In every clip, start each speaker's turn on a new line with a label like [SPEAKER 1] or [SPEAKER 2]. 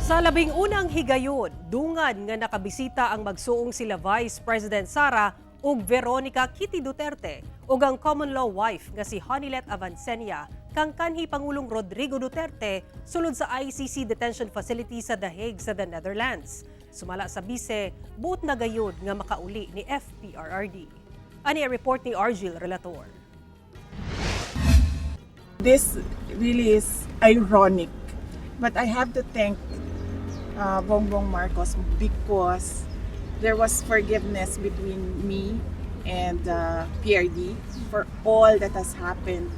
[SPEAKER 1] Sa labing unang higayon, dungan nga nakabisita ang magsuong sila Vice President Sara ug Veronica Duterte ug ang common law wife nga si Honeylet Avanceña kang kanhi Pangulong Rodrigo Duterte sulod sa ICC detention facility sa The Hague sa the Netherlands. Sumala sa bise, buot na gayud nga makauli ni FPRRD. Ani ang report ni Argil Relator.
[SPEAKER 2] This really is ironic, but I have to thank Bongbong Marcos because there was forgiveness between me and PRD for all that has happened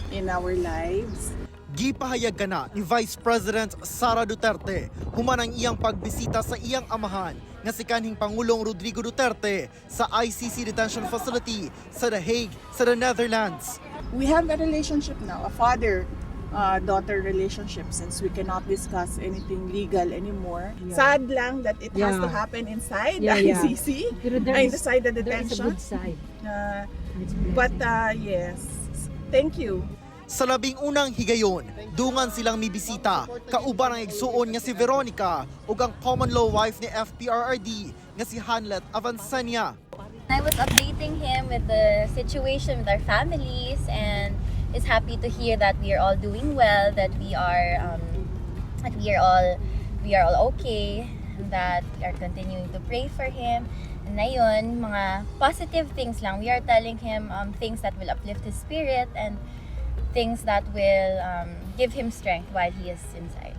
[SPEAKER 2] in our lives.
[SPEAKER 3] Gipahayag ka na ni Vice President Sara Duterte human ang iyang pagbisita sa iyang amahan nga si kanhing Pangulong Rodrigo Duterte sa ICC detention facility sa The Hague sa the Netherlands.
[SPEAKER 2] We have a relationship now, a father-daughter relationship, since we cannot discuss anything legal anymore. Sad lang that it has to happen inside ICC, inside the detention.
[SPEAKER 4] There is a good side.
[SPEAKER 2] But yes, thank you.
[SPEAKER 3] Sa labing unang higayon, dungan silang mibisita, kauban ang igsuon nga si Veronica ug ang common law wife ni FPRRD nga si Honeylet Avanceña.
[SPEAKER 4] I was updating him with the situation with our families and is happy to hear that we are all doing well, that we are all okay, that we are continuing to pray for him. And ngayon, mga positive things lang. We are telling him things that will uplift his spirit and things that will give him strength while he is inside.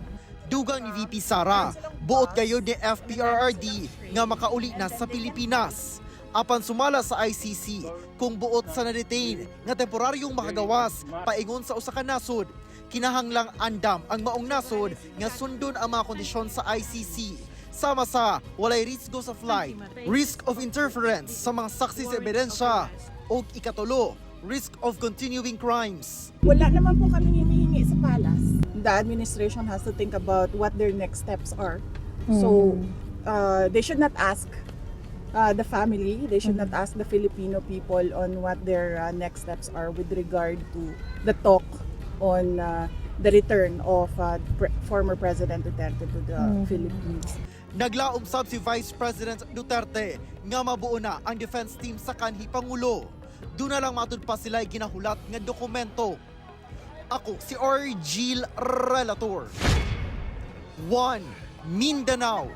[SPEAKER 3] Dugang ni VP Sara, buot gayud ni FPRRD nga makauli na sa Pilipinas. Apan sumala sa ICC kung buot sa na-detain nga temporaryong makagawas paingon sa usa ka nasod, kinahanglang andam ang maong nasod nga sundon ang mga kondisyon sa ICC. Sama sa walay risgo sa flight, risk of interference sa mga saksi sa ebidensya, o ikatulo, risk of continuing crimes.
[SPEAKER 2] Wala naman po kami hinihingi sa palace. The administration has to think about what their next steps are. So they should not ask the family, they should not ask the Filipino people on what their next steps are with regard to the talk on the return of former President Duterte to the Philippines.
[SPEAKER 3] Naglaom sab si Vice President Duterte nga mabuo na ang defense team sa kanhi Pangulo. Doon na lang matud pa sila ginahulat nga dokumento. Ako si Argil Relator. 1. Mindanao.